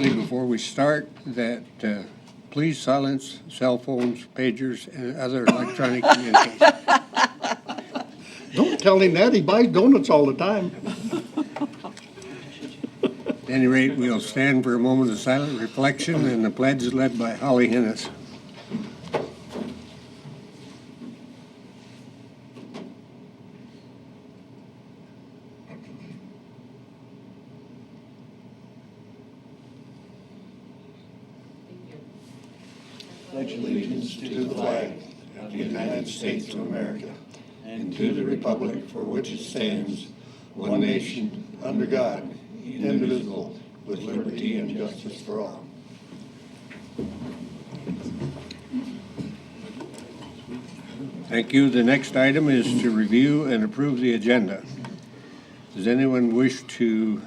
lastly, before we start, that please silence cell phones, pagers, and other electronic communications. Don't tell him that. He buys donuts all the time. At any rate, we'll stand for a moment of silent reflection, and the pledge is led by Holly Hennis. Pledge allegiance to the flag of the United States of America and to the republic for which it stands, one nation, under God, indivisible, with liberty and justice for all. Thank you. The next item is to review and approve the agenda. Does anyone wish to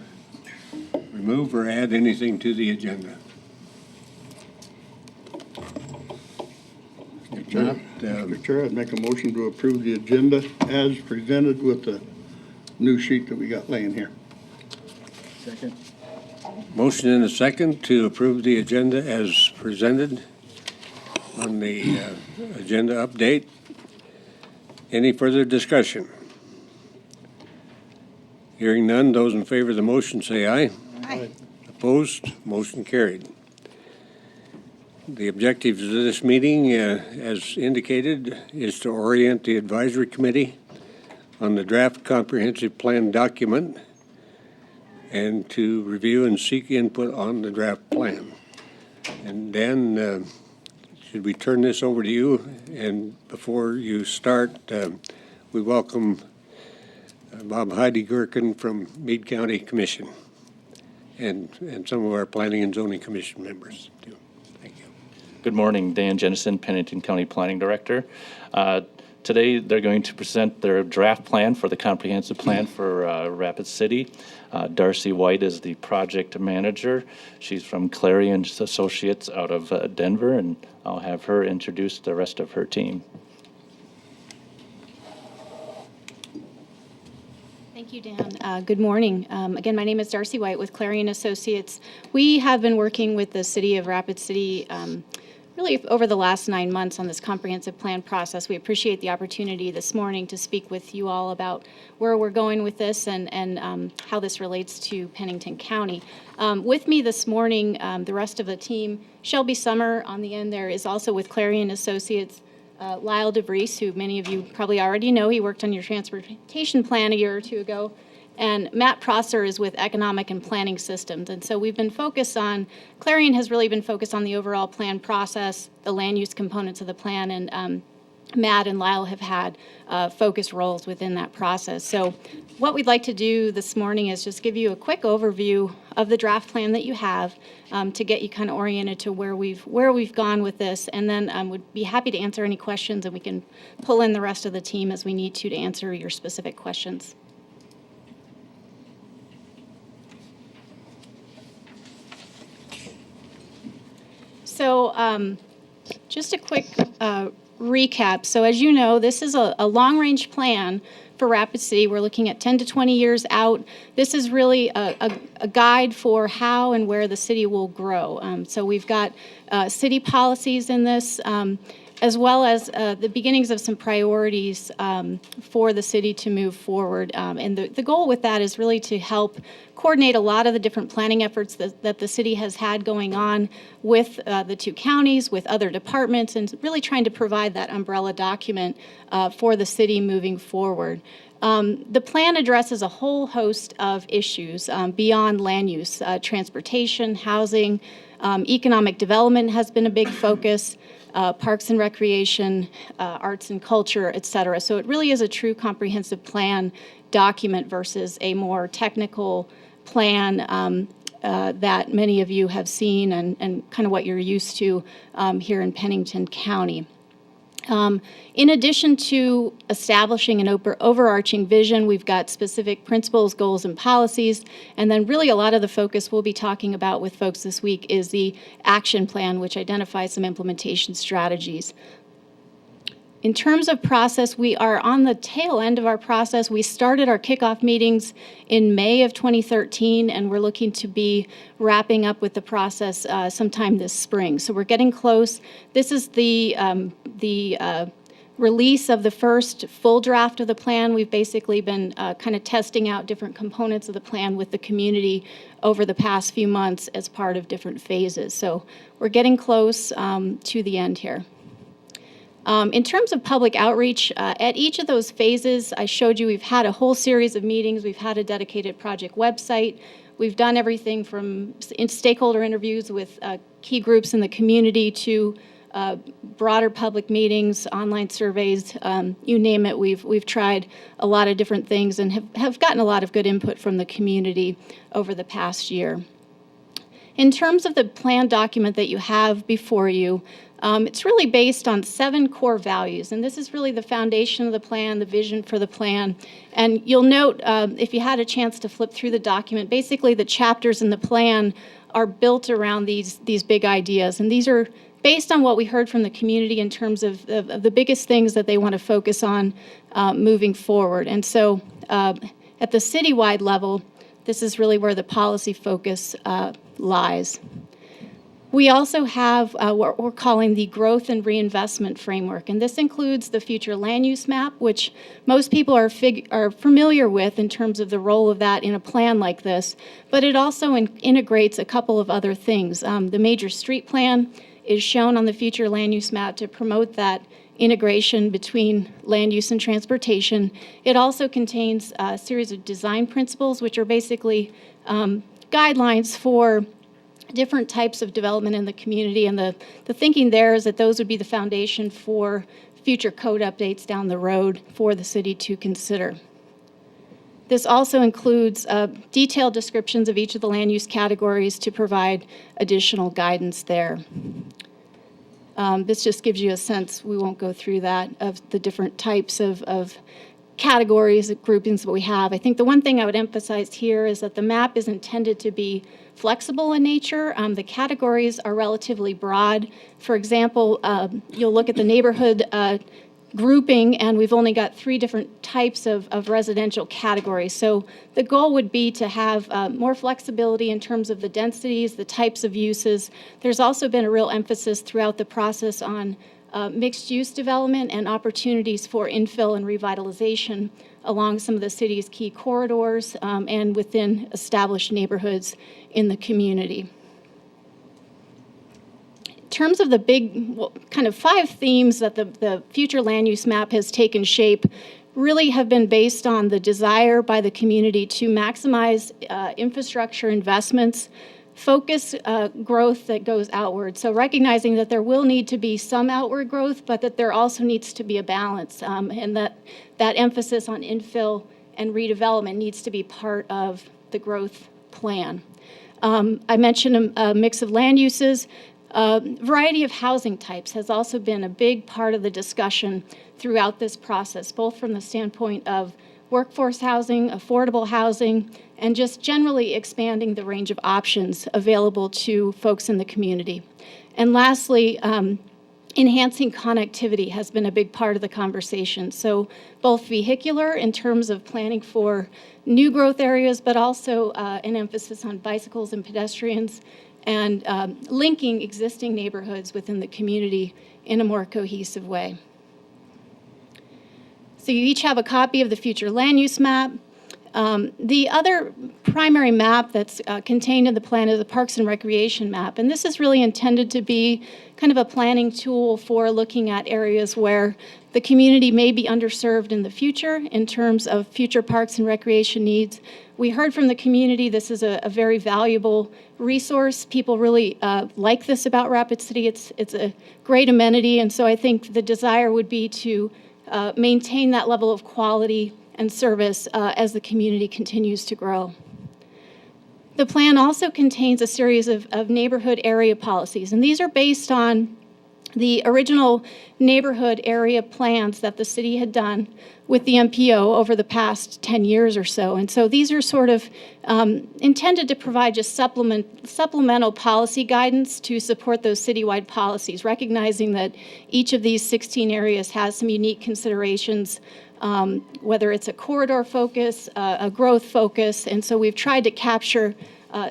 remove or add anything to the agenda? Mr. Chair, I'd make a motion to approve the agenda as presented with the new sheet that we got laying here. Second. Motion and a second to approve the agenda as presented on the agenda update. Any further discussion? Hearing none, those in favor of the motion say aye. Aye. Opposed? Motion carried. The objectives of this meeting, as indicated, is to orient the advisory committee on the draft comprehensive plan document and to review and seek input on the draft plan. And Dan, should we turn this over to you? And before you start, we welcome Bob Heidi Gherkin from Meade County Commission and some of our Planning and Zoning Commission members too. Thank you. Good morning, Dan Jennison, Pennington County Planning Director. Today, they're going to present their draft plan for the comprehensive plan for Rapid City. Darcy White is the project manager. She's from Clarion Associates out of Denver, and I'll have her introduce the rest of her team. Thank you, Dan. Good morning. Again, my name is Darcy White with Clarion Associates. We have been working with the City of Rapid City really over the last 9 months on this comprehensive plan process. We appreciate the opportunity this morning to speak with you all about where we're going with this and how this relates to Pennington County. With me this morning, the rest of the team, Shelby Summer on the end there is also with Clarion Associates. Lyle DeVries, who many of you probably already know, he worked on your transportation plan a year or two ago. And Matt Prosser is with Economic and Planning Systems. And so we've been focused on, Clarion has really been focused on the overall plan process, the land use components of the plan, and Matt and Lyle have had focused roles within that process. So what we'd like to do this morning is just give you a quick overview of the draft plan that you have to get you kind of oriented to where we've gone with this, and then would be happy to answer any questions, and we can pull in the rest of the team as we need to answer your specific questions. So just a quick recap. So as you know, this is a long-range plan for Rapid City. We're looking at 10 to 20 years out. This is really a guide for how and where the city will grow. So we've got city policies in this, as well as the beginnings of some priorities for the city to move forward. And the goal with that is really to help coordinate a lot of the different planning efforts that the city has had going on with the two counties, with other departments, and really trying to provide that umbrella document for the city moving forward. The plan addresses a whole host of issues beyond land use. Transportation, housing, economic development has been a big focus. Parks and recreation, arts and culture, et cetera. So it really is a true comprehensive plan document versus a more technical plan that many of you have seen and kind of what you're used to here in Pennington County. In addition to establishing an overarching vision, we've got specific principles, goals, and policies, and then really a lot of the focus we'll be talking about with folks this week is the action plan, which identifies some implementation strategies. In terms of process, we are on the tail end of our process. We started our kickoff meetings in May of 2013, and we're looking to be wrapping up with the process sometime this spring. So we're getting close. This is the release of the first full draft of the plan. We've basically been kind of testing out different components of the plan with the community over the past few months as part of different phases. So we're getting close to the end here. In terms of public outreach, at each of those phases, I showed you we've had a whole series of meetings. We've had a dedicated project website. We've done everything from stakeholder interviews with key groups in the community to broader public meetings, online surveys, you name it. We've tried a lot of different things and have gotten a lot of good input from the community over the past year. In terms of the plan document that you have before you, it's really based on 7 core values, and this is really the foundation of the plan, the vision for the plan. And you'll note, if you had a chance to flip through the document, basically the chapters in the plan are built around these big ideas, and these are based on what we heard from the community in terms of the biggest things that they want to focus on moving forward. And so at the citywide level, this is really where the policy focus lies. We also have what we're calling the growth and reinvestment framework, and this includes the future land use map, which most people are familiar with in terms of the role of that in a plan like this, but it also integrates a couple of other things. The major street plan is shown on the future land use map to promote that integration between land use and transportation. It also contains a series of design principles, which are basically guidelines for different types of development in the community, and the thinking there is that those would be the foundation for future code updates down the road for the city to consider. This also includes detailed descriptions of each of the land use categories to provide additional guidance there. This just gives you a sense, we won't go through that, of the different types of categories, groupings that we have. I think the one thing I would emphasize here is that the map is intended to be flexible in nature. The categories are relatively broad. For example, you'll look at the neighborhood grouping, and we've only got 3 different types of residential categories. So the goal would be to have more flexibility in terms of the densities, the types of uses. There's also been a real emphasis throughout the process on mixed-use development and opportunities for infill and revitalization along some of the city's key corridors and within established neighborhoods in the community. In terms of the big kind of 5 themes that the future land use map has taken shape, really have been based on the desire by the community to maximize infrastructure investments, focus growth that goes outward. So recognizing that there will need to be some outward growth, but that there also needs to be a balance, and that emphasis on infill and redevelopment needs to be part of the growth plan. I mentioned a mix of land uses. Variety of housing types has also been a big part of the discussion throughout this process, both from the standpoint of workforce housing, affordable housing, and just generally expanding the range of options available to folks in the community. And lastly, enhancing connectivity has been a big part of the conversation. So both vehicular in terms of planning for new growth areas, but also an emphasis on bicycles and pedestrians, and linking existing neighborhoods within the community in a more cohesive way. So you each have a copy of the future land use map. The other primary map that's contained in the plan is the Parks and Recreation map, and this is really intended to be kind of a planning tool for looking at areas where the community may be underserved in the future in terms of future parks and recreation needs. We heard from the community this is a very valuable resource. People really like this about Rapid City. It's a great amenity, and so I think the desire would be to maintain that level of quality and service as the community continues to grow. The plan also contains a series of neighborhood area policies, and these are based on the original neighborhood area plans that the city had done with the MPO over the past 10 years or so. And so these are sort of intended to provide just supplemental policy guidance to support those citywide policies, recognizing that each of these 16 areas has some unique considerations, whether it's a corridor focus, a growth focus. And so we've tried to capture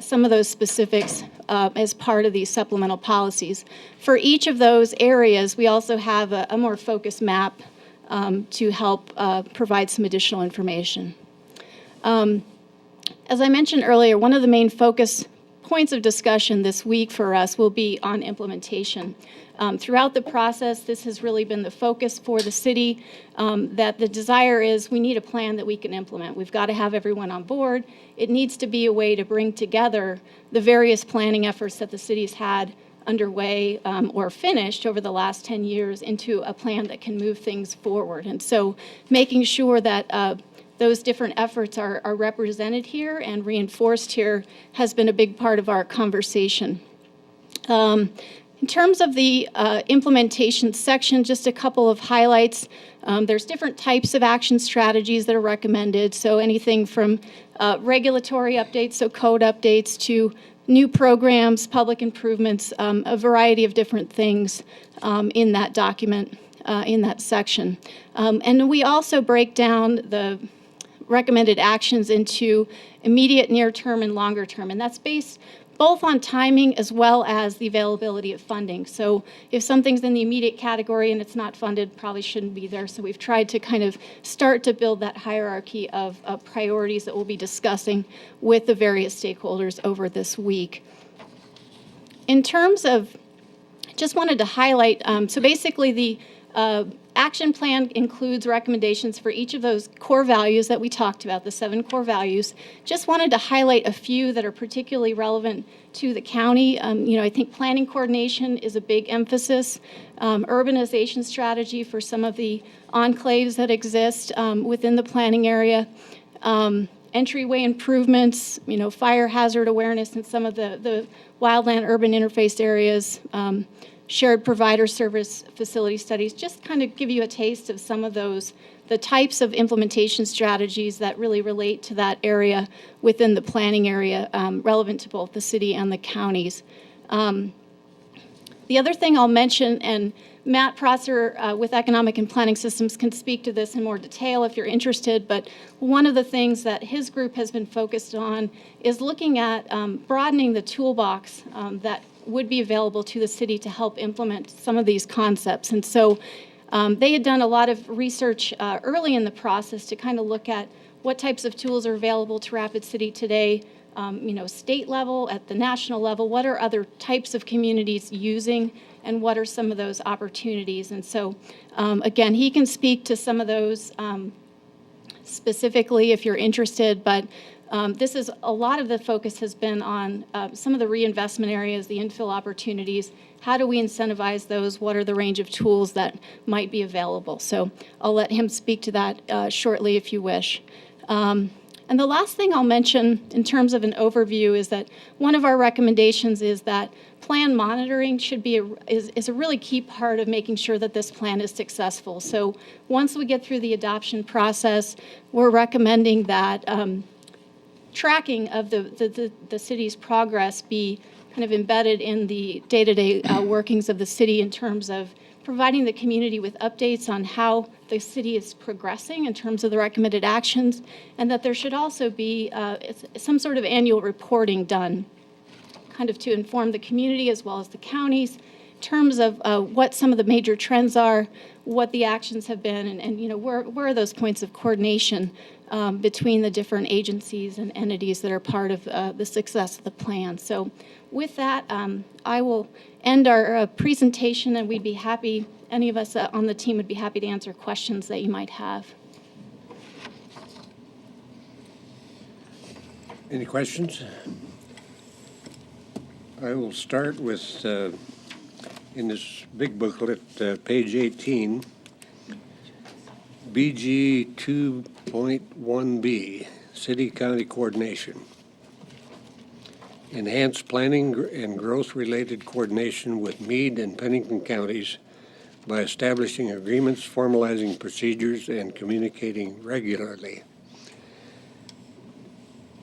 some of those specifics as part of these supplemental policies. For each of those areas, we also have a more focused map to help provide some additional information. As I mentioned earlier, one of the main focus points of discussion this week for us will be on implementation. Throughout the process, this has really been the focus for the city, that the desire is we need a plan that we can implement. We've got to have everyone on board. It needs to be a way to bring together the various planning efforts that the city's had underway or finished over the last 10 years into a plan that can move things forward. And so making sure that those different efforts are represented here and reinforced here has been a big part of our conversation. In terms of the implementation section, just a couple of highlights. There's different types of action strategies that are recommended. So anything from regulatory updates, so code updates, to new programs, public improvements, a variety of different things in that document, in that section. And we also break down the recommended actions into immediate, near-term, and longer-term. And that's based both on timing as well as the availability of funding. So if something's in the immediate category and it's not funded, probably shouldn't be there. So we've tried to kind of start to build that hierarchy of priorities that we'll be discussing with the various stakeholders over this week. In terms of, just wanted to highlight, so basically the action plan includes recommendations for each of those core values that we talked about, the 7 core values. Just wanted to highlight a few that are particularly relevant to the county. I think planning coordination is a big emphasis. Urbanization strategy for some of the enclaves that exist within the planning area. Entryway improvements, fire hazard awareness in some of the wildland urban interface areas. Shared provider service facility studies, just kind of give you a taste of some of those, the types of implementation strategies that really relate to that area within the planning area, relevant to both the city and the counties. The other thing I'll mention, and Matt Prosser with Economic and Planning Systems can speak to this in more detail if you're interested, but one of the things that his group has been focused on is looking at broadening the toolbox that would be available to the city to help implement some of these concepts. And so they had done a lot of research early in the process to kind of look at what types of tools are available to Rapid City today, state level, at the national level, what are other types of communities using, and what are some of those opportunities. And so, again, he can speak to some of those specifically if you're interested, but this is a lot of the focus has been on some of the reinvestment areas, the infill opportunities. How do we incentivize those? What are the range of tools that might be available? So I'll let him speak to that shortly if you wish. And the last thing I'll mention in terms of an overview is that one of our recommendations is that plan monitoring should be is a really key part of making sure that this plan is successful. So once we get through the adoption process, we're recommending that tracking of the city's progress be kind of embedded in the day-to-day workings of the city in terms of providing the community with updates on how the city is progressing in terms of the recommended actions, and that there should also be some sort of annual reporting done kind of to inform the community as well as the counties in terms of what some of the major trends are, what the actions have been, and where are those points of coordination between the different agencies and entities that are part of the success of the plan. So with that, I will end our presentation, and we'd be happy, any of us on the team would be happy to answer questions that you might have. Any questions? I will start with, in this big booklet, page 18, BG 2.1B, City-County Coordination. enhance planning and growth-related coordination with Meade and Pennington counties by establishing agreements, formalizing procedures, and communicating regularly.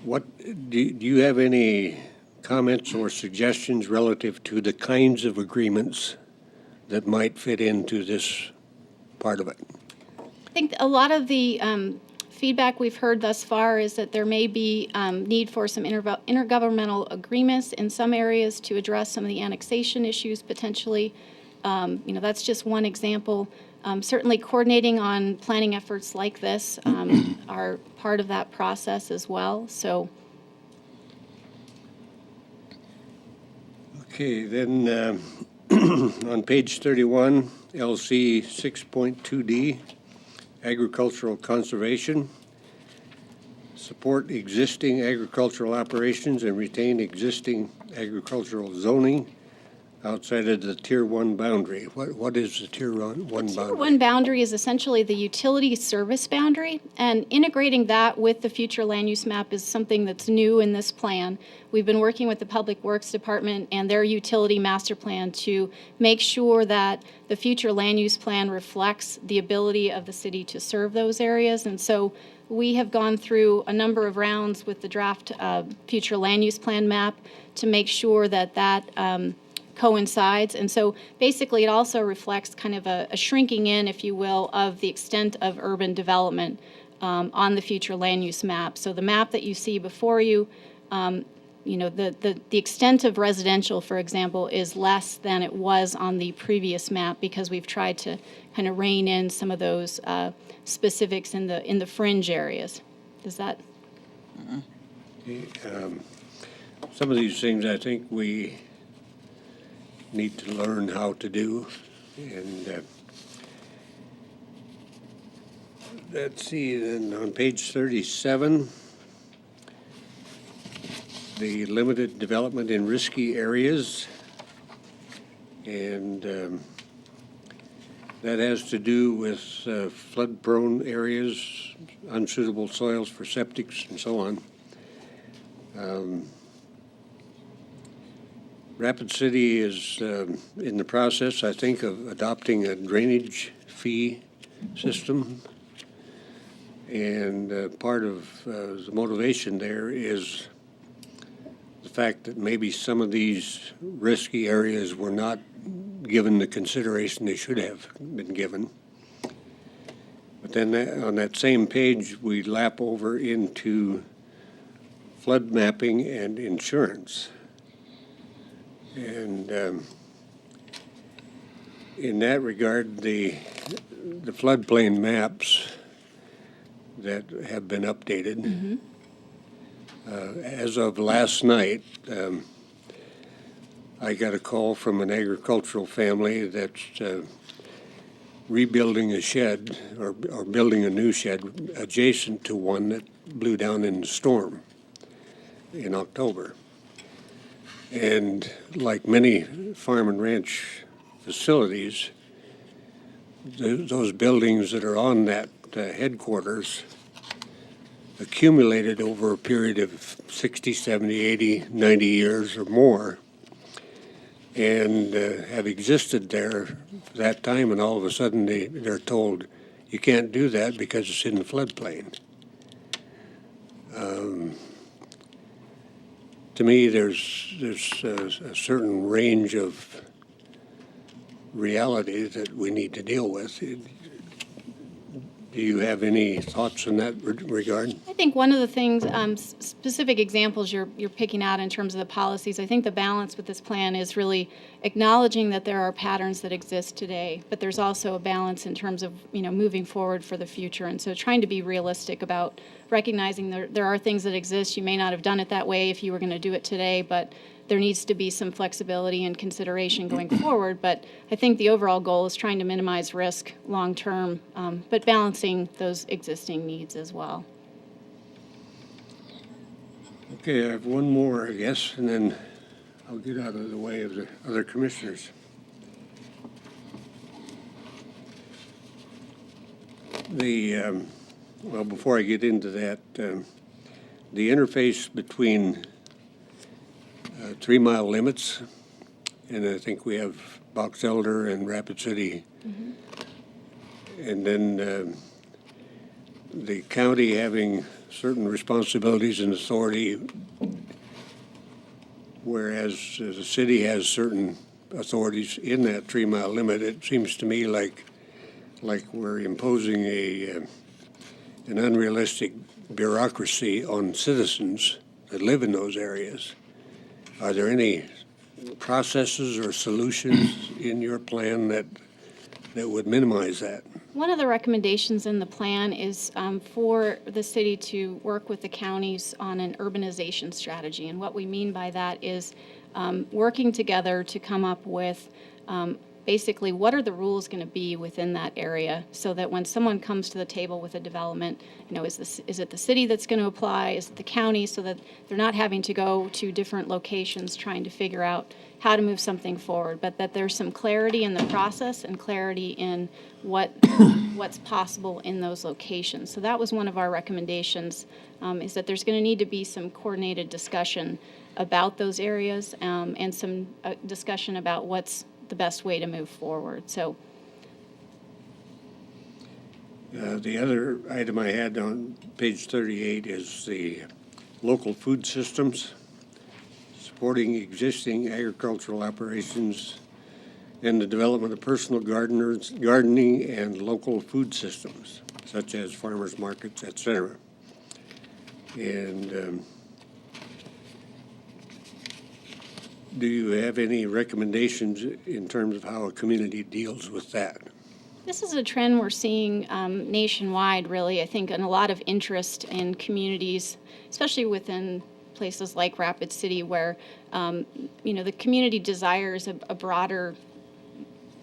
What, do you have any comments or suggestions relative to the kinds of agreements that might fit into this part of it? I think a lot of the feedback we've heard thus far is that there may be need for some intergovernmental agreements in some areas to address some of the annexation issues potentially. That's just one example. Certainly coordinating on planning efforts like this are part of that process as well. So. Okay, then on page 31, LC 6.2D, agricultural conservation. Support existing agricultural operations and retain existing agricultural zoning outside of the Tier 1 boundary. What is the Tier 1 boundary? Tier 1 boundary is essentially the utility service boundary, and integrating that with the future land use map is something that's new in this plan. We've been working with the Public Works Department and their utility master plan to make sure that the future land use plan reflects the ability of the city to serve those areas. And so we have gone through a number of rounds with the draft future land use plan map to make sure that that coincides. And so basically it also reflects kind of a shrinking in, if you will, of the extent of urban development on the future land use map. So the map that you see before you, the extent of residential, for example, is less than it was on the previous map because we've tried to kind of rein in some of those specifics in the fringe areas. Does that? Some of these things I think we need to learn how to do. And let's see, then on page 37, the limited development in risky areas. And that has to do with flood-prone areas, unsuitable soils for septics, and so on. Rapid City is in the process, I think, of adopting a drainage fee system. And part of the motivation there is the fact that maybe some of these risky areas were not given the consideration they should have been given. But then on that same page, we lap over into flood mapping and insurance. And in that regard, the floodplain maps that have been updated, as of last night, I got a call from an agricultural family that's rebuilding a shed or building a new shed adjacent to one that blew down in the storm in October. And like many farm and ranch facilities, those buildings that are on that headquarters accumulated over a period of 60, 70, 80, 90 years or more, and have existed there for that time, and all of a sudden they're told, you can't do that because it's in the floodplain. To me, there's a certain range of reality that we need to deal with. Do you have any thoughts in that regard? I think one of the things, specific examples you're picking out in terms of the policies, I think the balance with this plan is really acknowledging that there are patterns that exist today, but there's also a balance in terms of, moving forward for the future. And so trying to be realistic about recognizing there are things that exist. You may not have done it that way if you were going to do it today, but there needs to be some flexibility and consideration going forward. But I think the overall goal is trying to minimize risk long term, but balancing those existing needs as well. Okay, I have one more, I guess, and then I'll get out of the way of the other commissioners. Well, before I get into that, the interface between 3-mile limits, and I think we have Box Elder and Rapid City. And then the county having certain responsibilities and authority, whereas the city has certain authorities in that 3-mile limit. It seems to me like we're imposing an unrealistic bureaucracy on citizens that live in those areas. Are there any processes or solutions in your plan that would minimize that? One of the recommendations in the plan is for the city to work with the counties on an urbanization strategy. And what we mean by that is working together to come up with basically what are the rules going to be within that area, so that when someone comes to the table with a development, is it the city that's going to apply? Is it the county? So that they're not having to go to different locations trying to figure out how to move something forward, but that there's some clarity in the process and clarity in what's possible in those locations. So that was one of our recommendations, is that there's going to need to be some coordinated discussion about those areas, and some discussion about what's the best way to move forward. So The other item I had on page 38 is the local food systems, supporting existing agricultural operations, and the development of personal gardening and local food systems, such as farmers markets, etc. And do you have any recommendations in terms of how a community deals with that? this is a trend we're seeing nationwide, really. I think, and a lot of interest in communities, especially within places like Rapid City, where the community desires a broader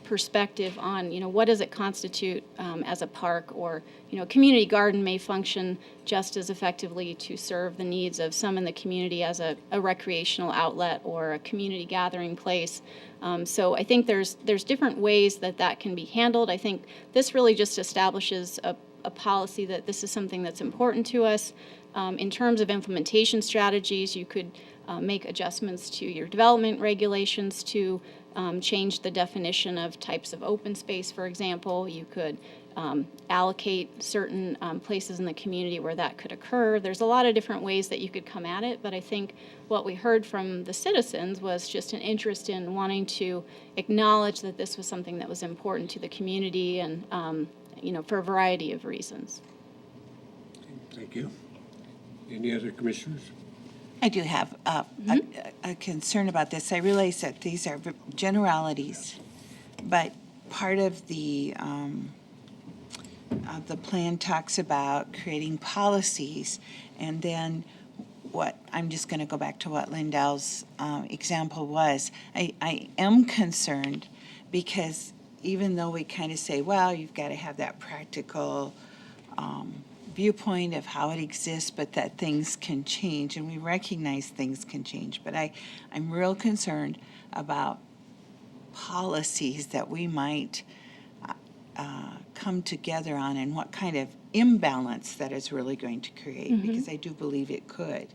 perspective on, what does it constitute as a park, or, a community garden may function just as effectively to serve the needs of some in the community as a recreational outlet or a community gathering place. So I think there's different ways that can be handled. I think this really just establishes a policy that this is something that's important to us. In terms of implementation strategies, you could make adjustments to your development regulations to change the definition of types of open space, for example. You could allocate certain places in the community where that could occur. There's a lot of different ways that you could come at it, but I think what we heard from the citizens was just an interest in wanting to acknowledge that this was something that was important to the community, and for a variety of reasons. Thank you. Any other commissioners? I do have a concern about this. I realize that these are generalities, but part of the plan talks about creating policies, and then I'm just going to go back to what Lindell's example was. I am concerned because even though we kind of say, well, you've got to have that practical viewpoint of how it exists, but that things can change, and we recognize things can change. But I'm real concerned about policies that we might come together on, and what kind of imbalance that is really going to create, because I do believe it could.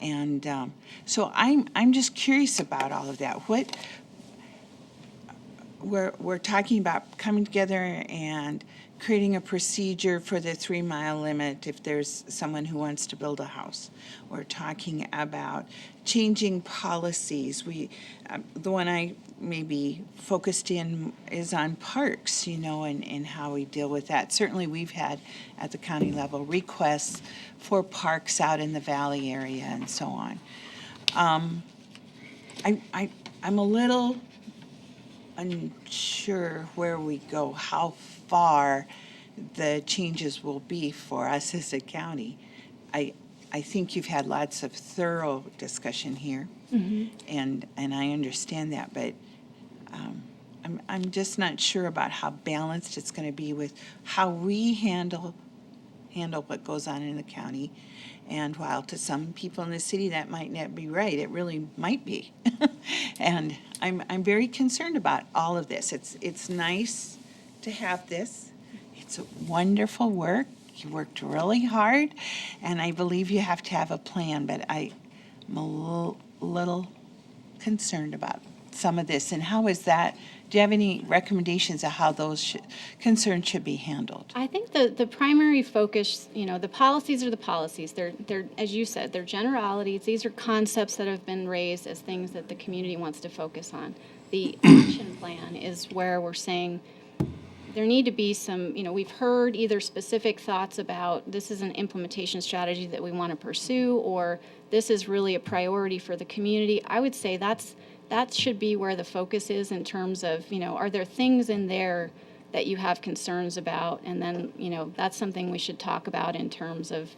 And so I'm just curious about all of that. What we're talking about coming together and creating a procedure for the 3-mile limit if there's someone who wants to build a house. We're talking about changing policies. The one I maybe focused in is on parks, and how we deal with that. Certainly we've had at the county level requests for parks out in the valley area and so on. I'm a little unsure where we go, how far the changes will be for us as a county. I think you've had lots of thorough discussion here, and I understand that, but I'm just not sure about how balanced it's going to be with how we handle what goes on in the county. And while to some people in the city that might not be right, it really might be. And I'm very concerned about all of this. It's nice to have this. It's a wonderful work. You worked really hard, and I believe you have to have a plan, but I'm a little concerned about some of this, and how is that, do you have any recommendations of how those concerns should be handled? I think the primary focus, the policies are the policies. They're, as you said, they're generalities. These are concepts that have been raised as things that the community wants to focus on. The action plan is where we're saying there need to be some, we've heard either specific thoughts about this is an implementation strategy that we want to pursue, or this is really a priority for the community. I would say that should be where the focus is in terms of, are there things in there that you have concerns about? And then, that's something we should talk about in terms of,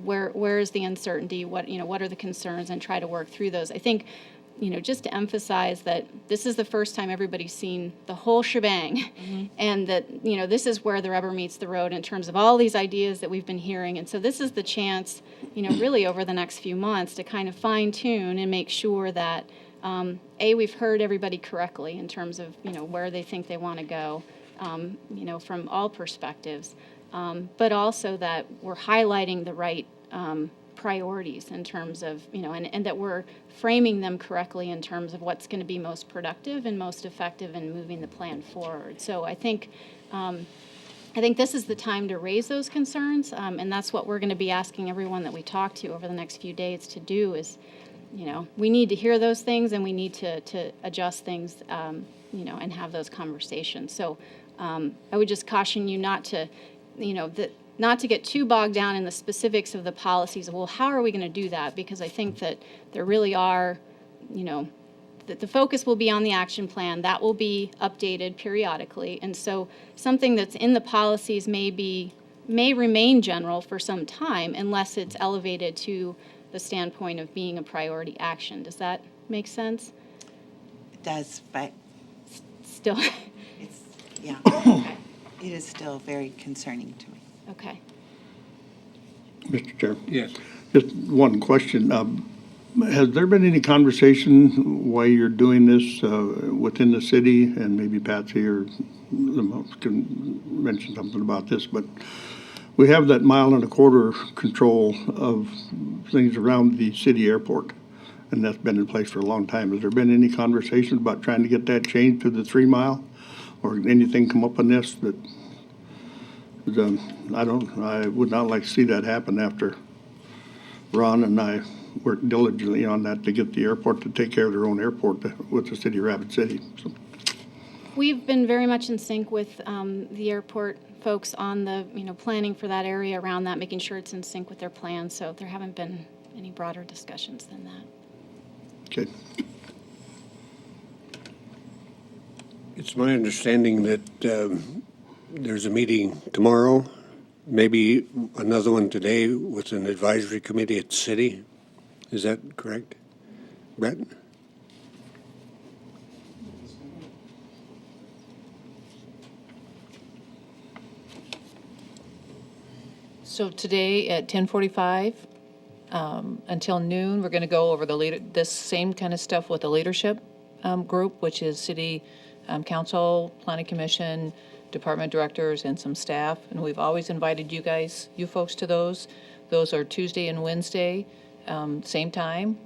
where is the uncertainty? What are the concerns, and try to work through those. I think, just to emphasize that this is the first time everybody's seen the whole shebang, and that, this is where the rubber meets the road in terms of all these ideas that we've been hearing. And so this is the chance, really over the next few months to kind of fine tune and make sure that, we've heard everybody correctly in terms of, where they think they want to go, from all perspectives, but also that we're highlighting the right priorities in terms of, and that we're framing them correctly in terms of what's going to be most productive and most effective in moving the plan forward. So I think this is the time to raise those concerns, and that's what we're going to be asking everyone that we talk to over the next few days to do is, we need to hear those things, and we need to adjust things, and have those conversations. So I would just caution you not to, not to get too bogged down in the specifics of the policies. Well, how are we going to do that? Because I think that there really are, that the focus will be on the action plan. That will be updated periodically. And so something that's in the policies may remain general for some time unless it's elevated to the standpoint of being a priority action. Does that make sense? It does, but Still, it's, yeah, it is still very concerning to me. okay. Mr. Chair, Yes. just one question. Has there been any conversation while you're doing this within the city, and maybe Patsy or can mention something about this, but we have that 1.25 mile control of things around the city airport, and that's been in place for a long time. Has there been any conversations about trying to get that changed to the 3 mile, or anything come up on this that? I would not like to see that happen after Ron and I worked diligently on that to get the airport to take care of their own airport with the city of Rapid City. So. We've been very much in sync with the airport folks on the, planning for that area around that, making sure it's in sync with their plans. So there haven't been any broader discussions than that. Okay. It's my understanding that there's a meeting tomorrow, maybe another one today with an advisory committee at the city. Is that correct, Brett? So today at 10:45 until noon, we're going to go over this same kind of stuff with the leadership group, which is city council, planning commission, department directors, and some staff. And we've always invited you folks to those. Those are Tuesday and Wednesday, same time.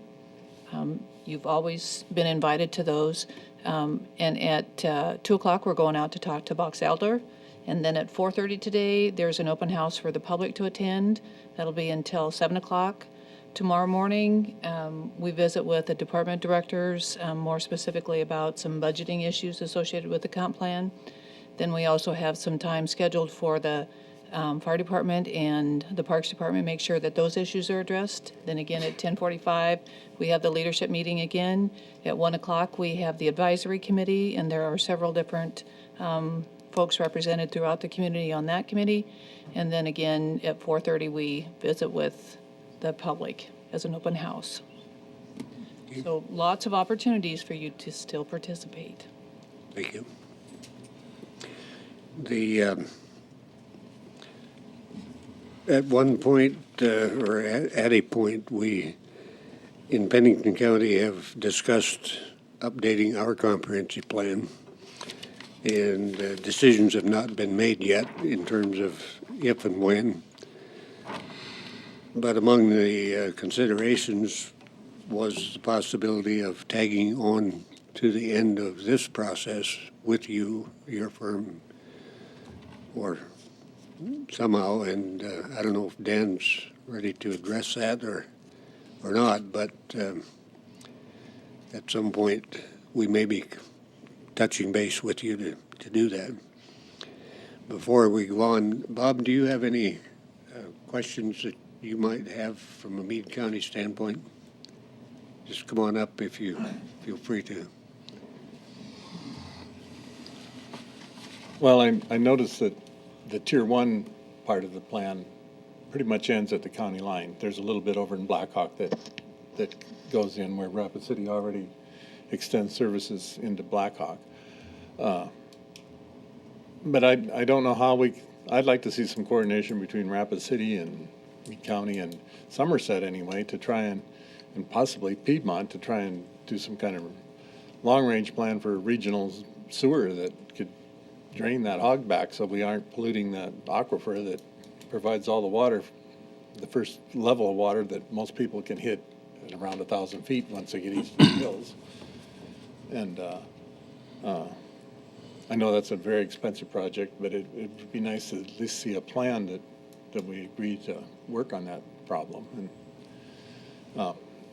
You've always been invited to those. And at 2 o'clock, we're going out to talk to Box Elder. And then at 4:30 today, there's an open house for the public to attend. That'll be until 7 o'clock. Tomorrow morning, we visit with the department directors, more specifically about some budgeting issues associated with the comp plan. Then we also have some time scheduled for the fire department and the parks department, make sure that those issues are addressed. Then again, at 10:45, we have the leadership meeting again. At 1 o'clock, we have the advisory committee, and there are several different folks represented throughout the community on that committee. And then again, at 4:30, we visit with the public as an open house. So lots of opportunities for you to still participate. Thank you. At one point, or at a point, we in Pennington County have discussed updating our comprehensive plan, and decisions have not been made yet in terms of if and when. But among the considerations was the possibility of tagging on to the end of this process with you, your firm, or somehow, and I don't know if Dan's ready to address that or not, but at some point we may be touching base with you to do that. Before we go on, Bob, do you have any questions that you might have from a Meade County standpoint? Just come on up if you feel free to. Well, I noticed that the Tier 1 part of the plan pretty much ends at the county line. There's a little bit over in Blackhawk that goes in where Rapid City already extends services into Blackhawk. But I don't know how I'd like to see some coordination between Rapid City and Meade County and Somerset anyway, to try and possibly Piedmont, to try and do some kind of long-range plan for regional sewer that could drain that hog back so we aren't polluting that aquifer that provides all the water, the first level of water that most people can hit at around 1,000 feet once they get east of the hills. And I know that's a very expensive project, but it would be nice to at least see a plan that we agree to work on that problem. And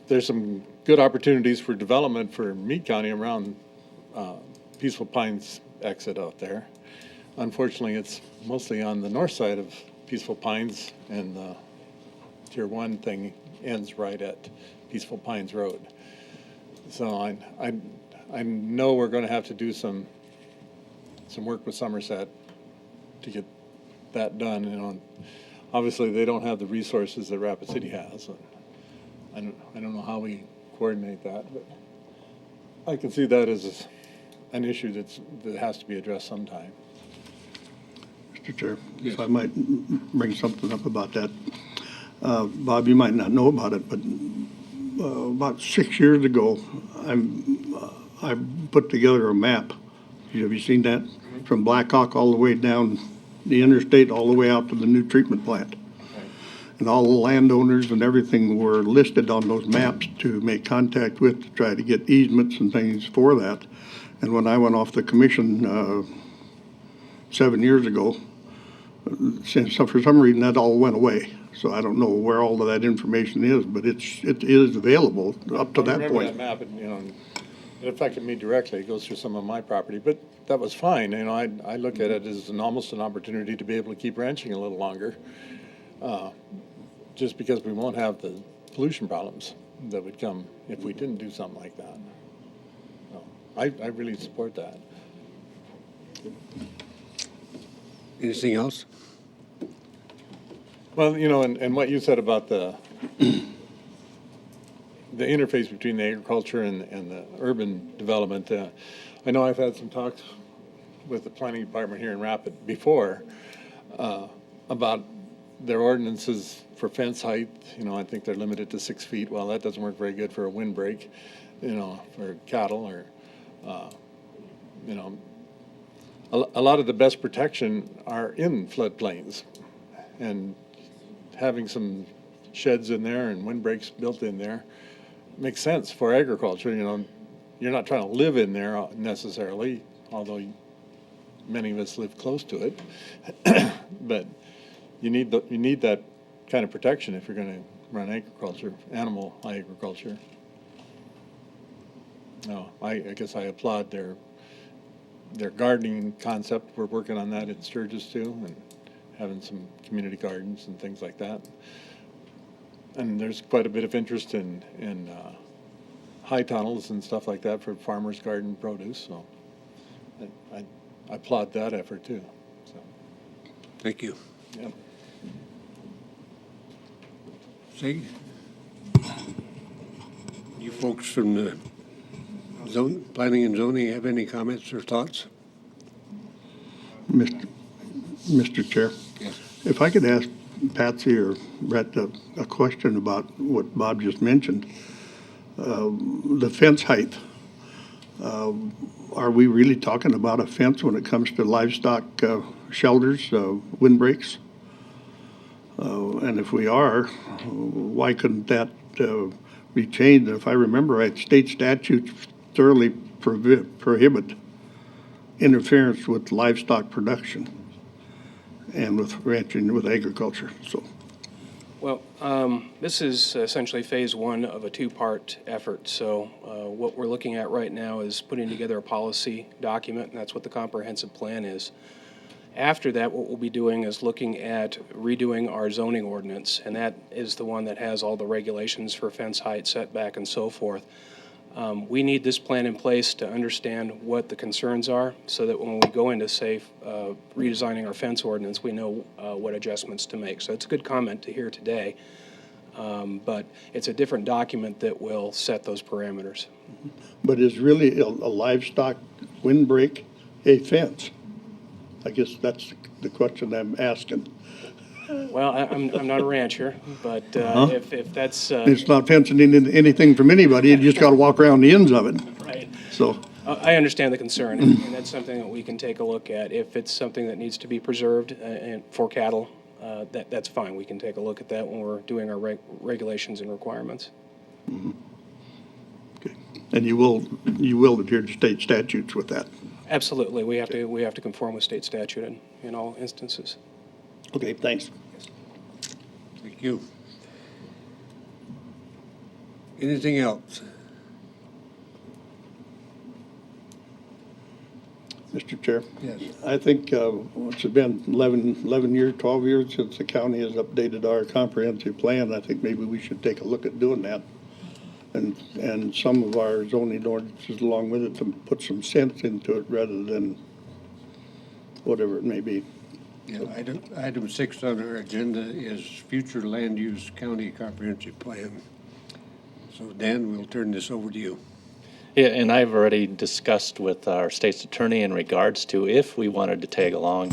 there's some good opportunities for development for Meade County around Peaceful Pines exit out there. Unfortunately, it's mostly on the north side of Peaceful Pines, and the Tier 1 thing ends right at Peaceful Pines Road. So I know we're going to have to do some work with Somerset to get that done. You know, obviously they don't have the resources that Rapid City has. I don't know how we coordinate that, but I can see that as an issue that has to be addressed sometime. Mr. Chair, if I might bring something up about that. Bob, you might not know about it, but about 6 years ago, I put together a map. Have you seen that? From Blackhawk all the way down the interstate, all the way out to the new treatment plant. And all the landowners and everything were listed on those maps to make contact with, to try to get easements and things for that. And when I went off the commission 7 years ago, for some reason that all went away. So I don't know where all of that information is, but it is available up to that I remember point. that map, and you know, it affected me directly. It goes through some of my property, but that was fine. You know, I look at it as almost an opportunity to be able to keep ranching a little longer, just because we won't have the pollution problems that would come if we didn't do something like that. So I really support that. Anything else? Well, you know, and what you said about the interface between the agriculture and the urban development, I know I've had some talks with the planning department here in Rapid before about their ordinances for fence height. You know, I think they're limited to 6 feet. Well, that doesn't work very good for a windbreak, you know, for cattle or, you know, a lot of the best protection are in floodplains, and having some sheds in there and windbreaks built in there makes sense for agriculture. You know, you're not trying to live in there necessarily, although many of us live close to it. But you need that kind of protection if you're going to run agriculture, animal agriculture. No, I guess I applaud their gardening concept. We're working on that in Sturgis too, and having some community gardens and things like that. And there's quite a bit of interest in high tunnels and stuff like that for farmers' garden produce. So I applaud that effort too. So. Thank you. Yep. Sig? You folks from the planning and zoning have any comments or thoughts? Mr. Chair, Yes. if I could ask Patsy or Brett a question about what Bob just mentioned. The fence height. Are we really talking about a fence when it comes to livestock shelters, windbreaks? And if we are, why couldn't that be changed. If I remember right, state statutes thoroughly prohibit interference with livestock production and with ranching, with agriculture, so. Well, this is essentially phase one of a two-part effort. So what we're looking at right now is putting together a policy document, and that's what the comprehensive plan is. After that, what we'll be doing is looking at redoing our zoning ordinance, and that is the one that has all the regulations for fence height, setback, and so forth. We need this plan in place to understand what the concerns are, so that when we go into, say, redesigning our fence ordinance, we know what adjustments to make. So it's a good comment to hear today, but it's a different document that will set those parameters. But is really a livestock windbreak a fence? I guess that's the question I'm asking. Well, I'm not a rancher, but if that's... It's not fencing in anything from anybody, you just gotta walk around the ends of it, Right. so. I understand the concern, and that's something that we can take a look at. If it's something that needs to be preserved and for cattle, that's fine. We can take a look at that when we're doing our regulations and requirements. Okay. And you will adhere to state statutes with that? Absolutely. We have to conform with state statute in all instances. Okay, thanks. Thank you. Anything else? Mr. Chair? Yes. I think it's been 11 years, 12 years since the county has updated our comprehensive plan. I think maybe we should take a look at doing that. And some of our zoning ordinances along with it to put some sense into it rather than whatever it may be. Yeah, item 6 on our agenda is future land use county comprehensive plan. So Dan, we'll turn this over to you. Yeah, and I've already discussed with our state's attorney in regards to if we wanted to tag along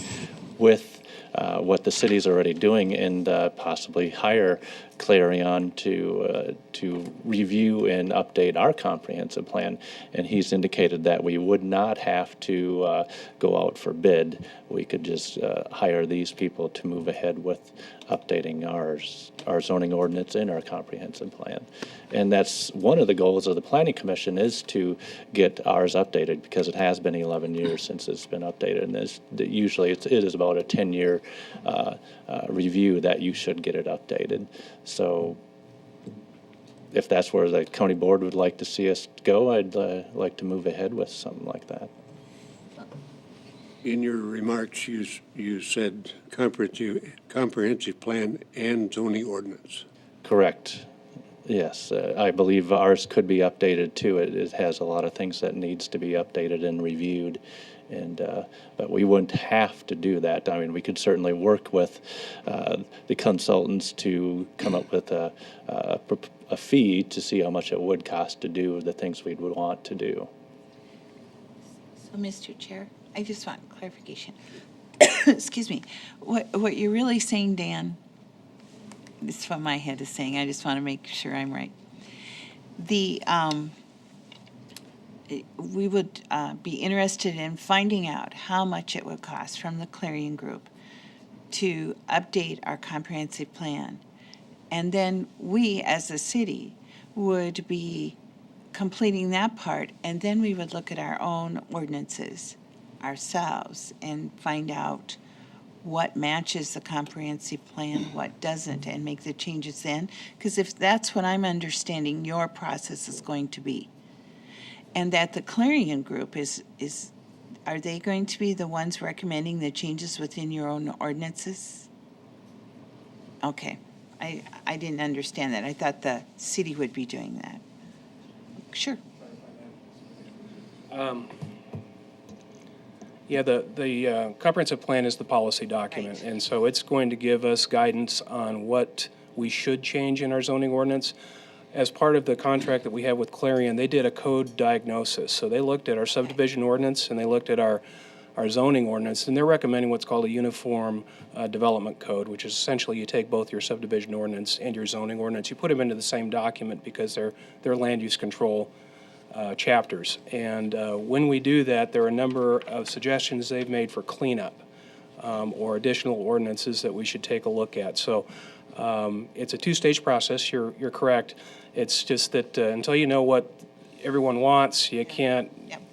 with what the city's already doing and possibly hire Clarion to review and update our comprehensive plan. And he's indicated that we would not have to go out for bid. We could just hire these people to move ahead with updating our zoning ordinance and our comprehensive plan. And that's one of the goals of the Planning Commission, is to get ours updated, because it has been 11 years since it's been updated. And usually it is about a 10-year review that you should get it updated. So if that's where the county board would like to see us go, I'd like to move ahead with something like that. In your remarks, you said comprehensive plan and zoning ordinance. Correct. Yes, I believe ours could be updated too. It has a lot of things that needs to be updated and reviewed, and but we wouldn't have to do that. I mean, we could certainly work with the consultants to come up with a fee to see how much it would cost to do the things we would want to do. So, Mr. Chair, I just want clarification. Excuse me. What you're really saying, Dan, this is what my head is saying. I just want to make sure I'm right. We would be interested in finding out how much it would cost from the Clarion Group to update our comprehensive plan. And then we, as a city, would be completing that part, and then we would look at our own ordinances ourselves and find out what matches the comprehensive plan, what doesn't, and make the changes then. Because if that's what I'm understanding your process is going to be. And that the Clarion Group are they going to be the ones recommending the changes within your own ordinances? Okay. I didn't understand that. I thought the city would be doing that. Sure. Yeah, the comprehensive plan is the policy document, Right. and so it's going to give us guidance on what we should change in our zoning ordinance. As part of the contract that we have with Clarion, they did a code diagnosis. So they looked at our subdivision ordinance and they looked at our zoning ordinance, and they're recommending what's called a uniform development code, which is essentially you take both your subdivision ordinance and your zoning ordinance, you put them into the same document because they're land use control chapters. And when we do that, there are a number of suggestions they've made for cleanup or additional ordinances that we should take a look at. So It's a two-stage process, you're correct. It's just that until you know what everyone wants, you can't,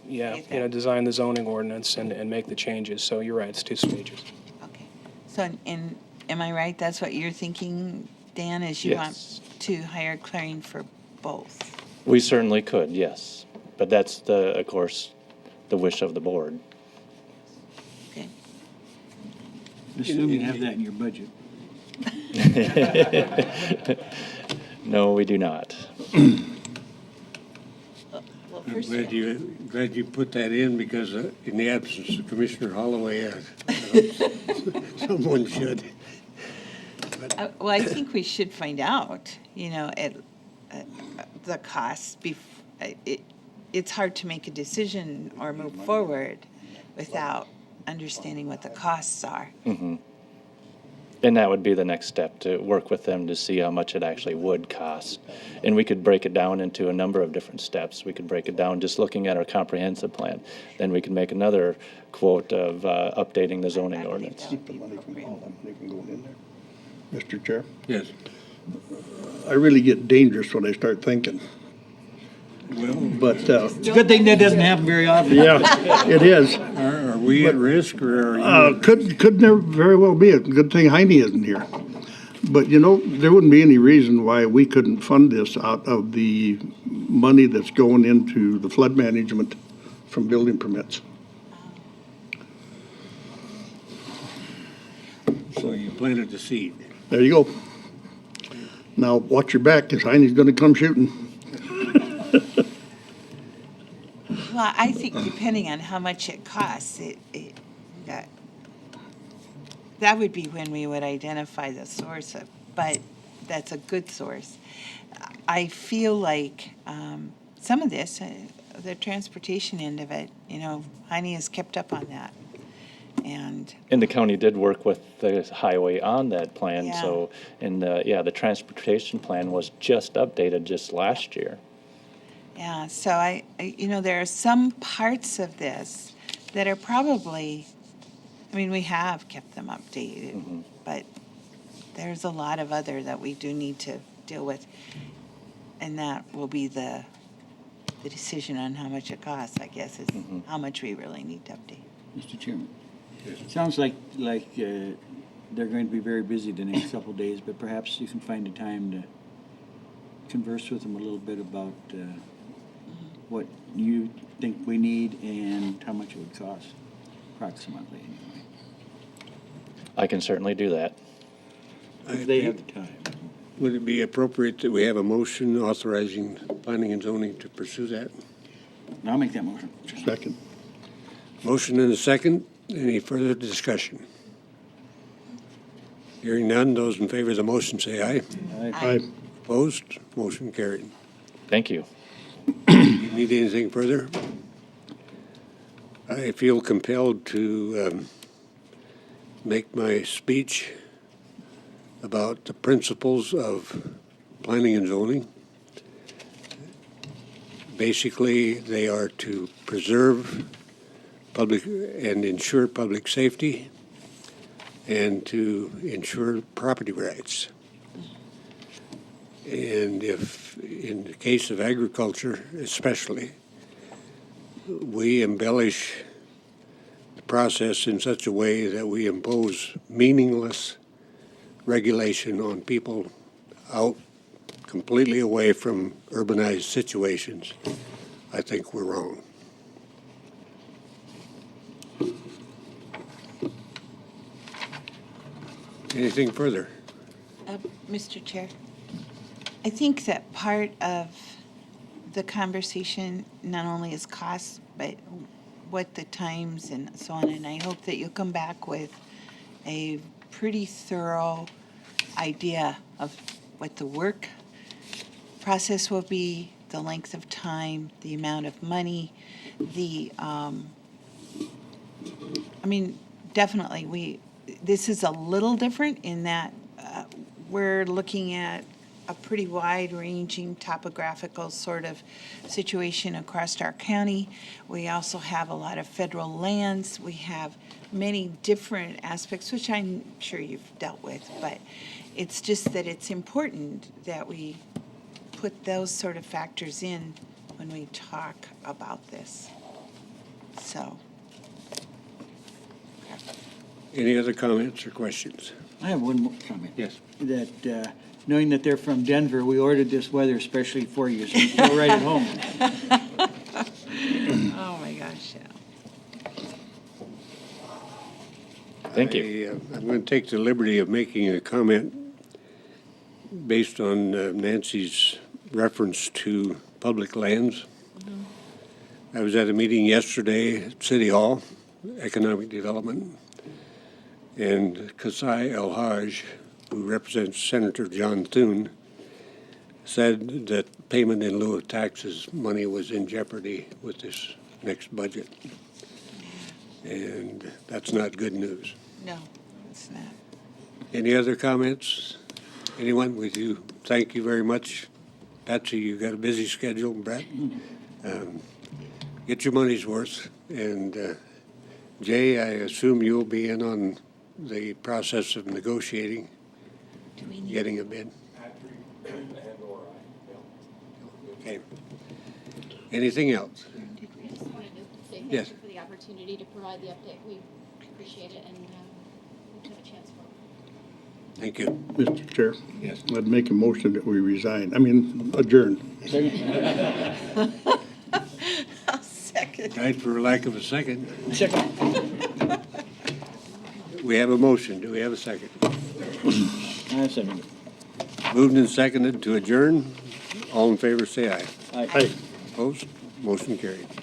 Yep. design the zoning ordinance and make the changes. So you're right, it's two stages. Okay. So, am I right? That's what you're thinking, Dan, is you want Yes. to hire Clarion for both? We certainly could, yes. But that's of course, the wish of the board. Okay. Assume you have that in your budget. No, we do not. Well, I'm first, glad you put that in, because in the absence of Commissioner Holloway, someone should. well, I think we should find out, the costs. It's hard to make a decision or move forward without understanding what the costs are. And that would be the next step, to work with them to see how much it actually would cost. And we could break it down into a number of different steps. We could break it down just looking at our comprehensive plan. Then we can make another quote of updating the zoning ordinance. Keep the money from going in there. Mr. Chair, Yes. I really get dangerous when I start thinking. Well, But, It's a good thing that doesn't happen very often. yeah, it is. are we at risk, or are you? Could there very well be. A good thing Heine isn't here. But, there wouldn't be any reason why we couldn't fund this out of the money that's going into the flood management from building permits. So you planted the seed. There you go. Now, watch your back, because Heine's gonna come shooting. Well, I think depending on how much it costs, that would be when we would identify the source of, but that's a good source. I feel like some of this, the transportation end of it, Heine has kept up on that. And And the county did work with the highway on that plan, Yeah. so, and, the transportation plan was just updated just last year. yeah, so there are some parts of this that are probably, we have kept them updated, but there's a lot of other that we do need to deal with. And that will be the decision on how much it costs, I guess, is how much we really need to update. Mr. Chairman. Sounds like they're going to be very busy the next couple of days, but perhaps you can find a time to converse with them a little bit about what you think we need and how much it would cost, approximately, anyway. I can certainly do that. If they have the time. Would it be appropriate that we have a motion authorizing planning and zoning to pursue that? And I'll make that motion. Second. Motion and a second. Any further discussion? Hearing none, those in favor of the motion say aye. Aye. Opposed? Motion carried. Thank you. You need anything further? I feel compelled to make my speech about the principles of planning and zoning. Basically, they are to preserve public and ensure public safety and to ensure property rights. And if, in the case of agriculture especially, we embellish the process in such a way that we impose meaningless regulation on people out completely away from urbanized situations, I think we're wrong. Anything further? Mr. Chair, I think that part of the conversation not only is cost, but what the times and so on, and I hope that you'll come back with a pretty thorough idea of what the work process will be, the length of time, the amount of money, definitely this is a little different in that we're looking at a pretty wide-ranging topographical sort of situation across our county. We also have a lot of federal lands. We have many different aspects, which I'm sure you've dealt with, but It's just that it's important that we put those sort of factors in when we talk about this. So, Any other comments or questions? I have one more comment. Yes. That, knowing that they're from Denver, we ordered this weather especially for you, so you feel right at home. oh my gosh, yeah. Thank you. I'm going to take the liberty of making a comment based on Nancy's reference to public lands. I was at a meeting yesterday at City Hall, Economic Development, and Kasai El-Haj, who represents Senator John Thune, said that payment in lieu of taxes money was in jeopardy with this next budget. And that's not good news. No, it's not. Any other comments? Anyone with you? Thank you very much. Patsy, you got a busy schedule, Brett. Get your money's worth. And Jay, I assume you'll be in on the process of negotiating, Do we need getting a bid. Okay. Anything else? I just wanted to say thank Yes. you for the opportunity to provide the update. We appreciate it, and we have a chance for Thank you. Mr. Chair? Yes. I'd make a motion that we resign, adjourn. I'll second. Right, for lack of a second. Second. We have a motion. Do we have a second? I second it. Moved and seconded to adjourn. All in favor, say aye. Aye. Opposed? Motion carried.